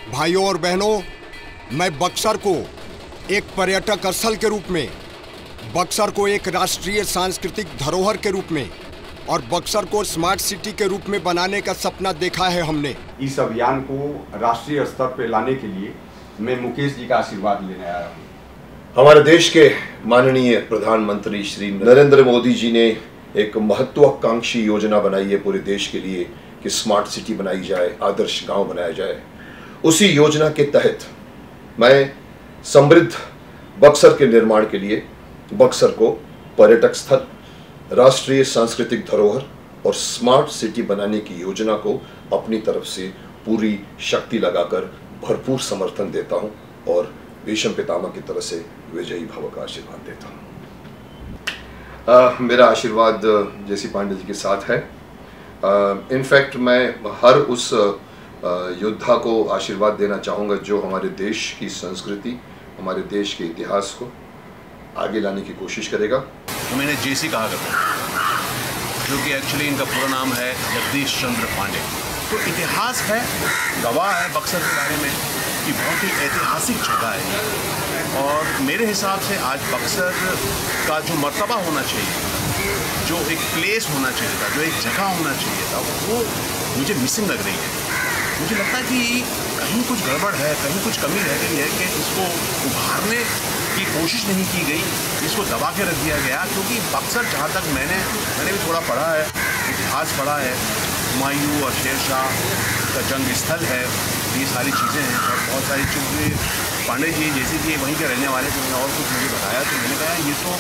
भाइयों और बहनों, मैं बक्सर को एक पर्यटक स्थल के रूप में, बक्सर को एक राष्ट्रीय सांस्कृतिक धरोहर के रूप में और बक्सर को स्मार्ट सिटी के रूप में बनाने का सपना देखा है हमने। इस अभियान को राष्ट्रीय स्तर पर लाने के लिए मैं मुकेश जी का आशीर्वाद लेने आया हूँ। हमारे देश के माननीय प्रधानमंत्री श्री नरेंद्र मोदी जी ने एक महत्वाकांक्षी योजना बनाई है पूरे देश के लिए कि स्मार्ट सिटी बनाई जाए, आदर्श गांव बनाया जाए। उसी योजना के तहत मैं समृद्ध बक्सर के निर्माण के लिए बक्सर को पर्यटक स्थल, राष्ट्रीय सांस्कृतिक धरोहर और स्मार्ट सिटी बनाने की योजना को अपनी तरफ से पूरी शक्ति लगाकर भरपूर समर्थन देता हूं और भीष्म पितामह की तरफ से विजयी भव का आशीर्वाद देता हूं। मेरा आशीर्वाद जेसी पांडे जी के साथ है। इनफैक्ट मैं हर उस योद्धा को आशीर्वाद देना चाहूँगा जो हमारे देश की संस्कृति, हमारे देश के इतिहास को आगे लाने की कोशिश करेगा। तो मैंने जेसी कहा करता हूँ, जो कि एक्चुअली इनका पूरा नाम है जगदीश चंद्र पांडे। तो इतिहास है, गवाह है बक्सर के बारे में कि बहुत ही ऐतिहासिक जगह है और मेरे हिसाब से आज बक्सर का जो मर्तबा होना चाहिए, जो एक प्लेस होना चाहिए था, जो एक जगह होना चाहिए था, वो मुझे मिसिंग लग रही है। मुझे लगता है कि कहीं कुछ गड़बड़ है, कहीं कुछ कमी रह गई है कि इसको उभारने की कोशिश नहीं की गई, इसको दबा के रख दिया गया। क्योंकि बक्सर, जहाँ तक मैंने भी थोड़ा पढ़ा है, इतिहास पढ़ा है, हुमायूं और शेर शाह का जंग स्थल है, ये सारी चीज़ें हैं और बहुत सारी चीज़ें पांडे जी जैसे कि वहीं के रहने वाले थे, और कुछ मुझे बताया तो मैंने कहा ये तो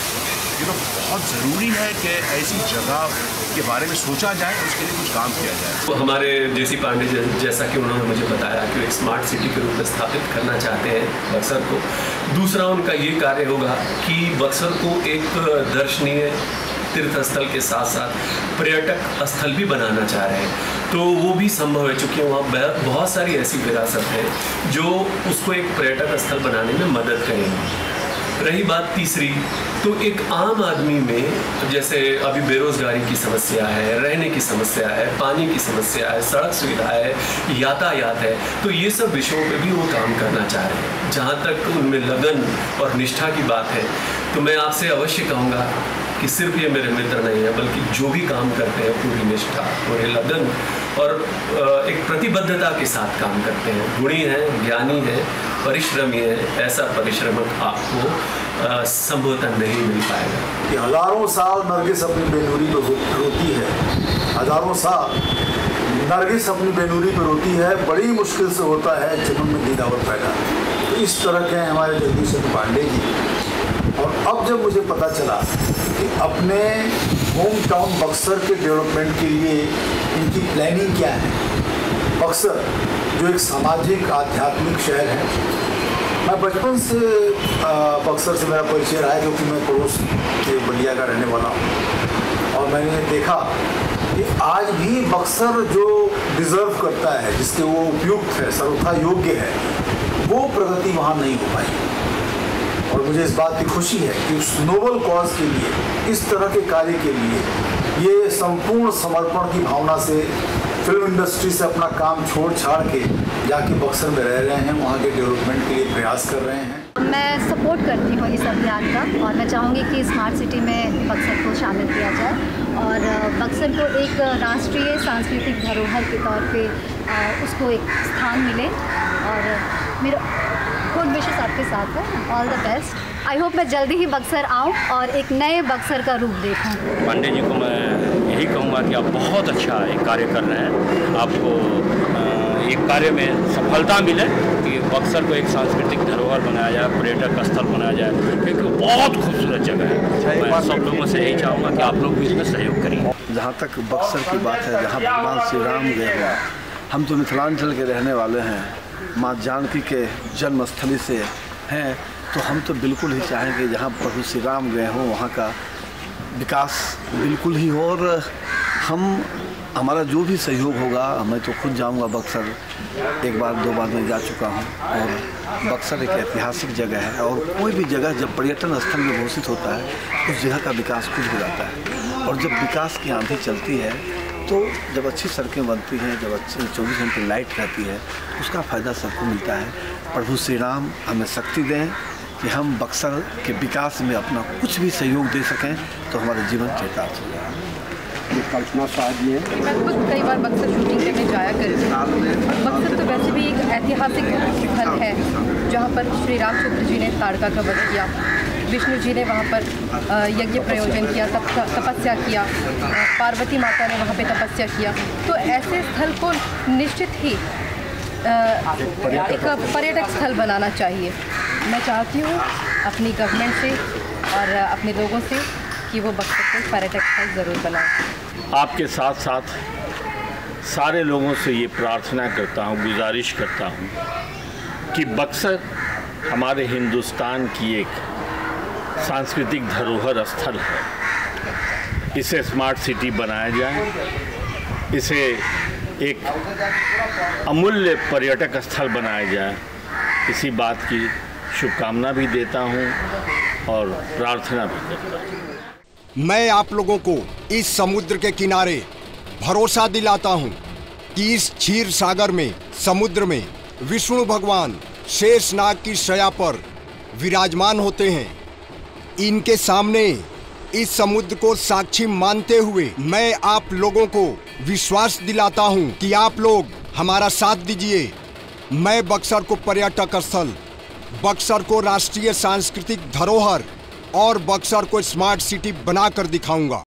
बहुत ज़रूरी है कि ऐसी जगह के बारे में सोचा जाए, उसके लिए कुछ काम किया जाए। तो हमारे जेसी पांडे जैसा कि उन्होंने मुझे बताया कि एक स्मार्ट सिटी के रूप में स्थापित करना चाहते हैं बक्सर को। दूसरा उनका ये कार्य होगा कि बक्सर को एक दर्शनीय तीर्थ स्थल के साथ साथ पर्यटक स्थल भी बनाना चाह रहे हैं। तो वो भी संभव है, चूँकि वहाँ बहुत सारी ऐसी विरासत है जो उसको एक पर्यटक स्थल बनाने में मदद करेंगी। रही बात तीसरी, तो एक आम आदमी में जैसे अभी बेरोजगारी की समस्या है, रहने की समस्या है, पानी की समस्या है, सड़क सुविधा है, यातायात है, तो ये सब विषयों पे भी वो काम करना चाह रहे हैं। जहाँ तक उनमें लगन और निष्ठा की बात है, तो मैं आपसे अवश्य कहूँगा कि सिर्फ ये मेरे मित्र नहीं है, बल्कि जो भी काम करते हैं पूरी निष्ठा, पूरे लगन और एक प्रतिबद्धता के साथ काम करते हैं, गुणी हैं, ज्ञानी हैं, परिश्रमी है। ऐसा परिश्रमक आपको संभवतः नहीं मिल पाएगा। कि हजारों साल नरगिस अपनी बेनूरी पे रोती है, हजारों साल नरगिस अपनी बेनूरी पे रोती है, बड़ी मुश्किल से होता है जन्म में दीदावर पैदा। तो इस तरह के हैं हमारे जगदीश चंद्र पांडे जी। और अब जब मुझे पता चला कि अपने होम टाउन बक्सर के डेवलपमेंट के लिए इनकी प्लानिंग क्या है, बक्सर जो एक सामाजिक आध्यात्मिक शहर है, मैं बचपन से बक्सर से मेरा परिचय रहा है क्योंकि मैं पड़ोस के बलिया का रहने वाला हूँ। और मैंने देखा कि आज भी बक्सर जो डिज़र्व करता है, जिसके वो उपयुक्त है, सर्वथा योग्य है, वो प्रगति वहाँ नहीं हो पाई। और मुझे इस बात की खुशी है कि उस नोबल कॉज के लिए, इस तरह के कार्य के लिए, ये संपूर्ण समर्पण की भावना से फिल्म इंडस्ट्री से अपना काम छोड़ छाड़ के जाके बक्सर में रह रहे हैं, वहाँ के डेवलपमेंट के लिए प्रयास कर रहे हैं। मैं सपोर्ट करती हूँ इस अभियान का और मैं चाहूँगी कि स्मार्ट सिटी में बक्सर को शामिल किया जाए और बक्सर को एक राष्ट्रीय सांस्कृतिक धरोहर के तौर पे उसको एक स्थान मिले। और मेरा गुड विशेस आपके साथ है, all the best. I hope मैं जल्दी ही बक्सर आऊँ और एक नए बक्सर का रूप देखूँ। पांडे जी को मैं यही कहूँगा कि आप बहुत अच्छा एक कार्य कर रहे हैं, आपको एक कार्य में सफलता मिले कि बक्सर को एक सांस्कृतिक धरोहर बनाया जाए, पर्यटक स्थल बनाया जाए, क्योंकि बहुत खूबसूरत जगह है। मैं सब लोगों से यही चाहूँगा कि आप लोग भी इसमें सहयोग करिए। जहाँ तक बक्सर की बात है, जहाँ भगवान श्री राम गए हुआ, हम तो मिथिलांचल के रहने वाले हैं, माँ जानकी के जन्मस्थली से हैं, तो हम तो बिल्कुल ही चाहेंगे जहाँ प्रभु श्री राम गए हों वहाँ का विकास बिल्कुल ही हो। और हमारा जो भी सहयोग होगा, मैं तो खुद जाऊंगा बक्सर, एक बार दो बार मैं जा चुका हूं। और बक्सर एक ऐतिहासिक जगह है और कोई भी जगह जब पर्यटन स्थल में घोषित होता है उस जगह का विकास खुद हो जाता है। और जब विकास की आंधी चलती है तो जब अच्छी सड़कें बनती हैं, जब अच्छी 24 घंटे लाइट रहती है, उसका फ़ायदा सबको मिलता है। प्रभु श्री राम हमें शक्ति दें कि हम बक्सर के विकास में अपना कुछ भी सहयोग दे सकें, तो हमारा जीवन चरितार्थ हो जाए। कल्पना साहब जी हैं। मैं खुद कई बार बक्सर शूटिंग करने जाया करती हूँ, और बक्सर तो वैसे भी एक ऐतिहासिक स्थल है जहाँ पर श्री रामचंद्र जी ने ताड़का का वध किया, विष्णु जी ने वहाँ पर यज्ञ प्रयोजन किया, तपस्या किया, पार्वती माता ने वहाँ पे तपस्या किया। तो ऐसे स्थल को निश्चित ही एक पर्यटक स्थल बनाना चाहिए। मैं चाहती हूँ अपनी गवर्नमेंट से और अपने लोगों से कि वो बक्सर को पर्यटक स्थल ज़रूर बनाएं। आपके साथ साथ सारे लोगों से ये प्रार्थना करता हूँ, गुजारिश करता हूँ कि बक्सर हमारे हिंदुस्तान की एक सांस्कृतिक धरोहर स्थल है। इसे स्मार्ट सिटी बनाया जाए, इसे एक अमूल्य पर्यटक स्थल बनाया जाए। इसी बात की शुभकामना भी देता हूँ और प्रार्थना भी करता हूँ। मैं आप लोगों को इस समुद्र के किनारे भरोसा दिलाता हूं कि इस क्षीर सागर में, समुद्र में विष्णु भगवान शेषनाग की शया पर विराजमान होते हैं। इनके सामने इस समुद्र को साक्षी मानते हुए मैं आप लोगों को विश्वास दिलाता हूं कि आप लोग हमारा साथ दीजिए। मैं बक्सर को पर्यटक स्थल, बक्सर को राष्ट्रीय सांस्कृतिक धरोहर और बक्सर को स्मार्ट सिटी बनाकर दिखाऊंगा।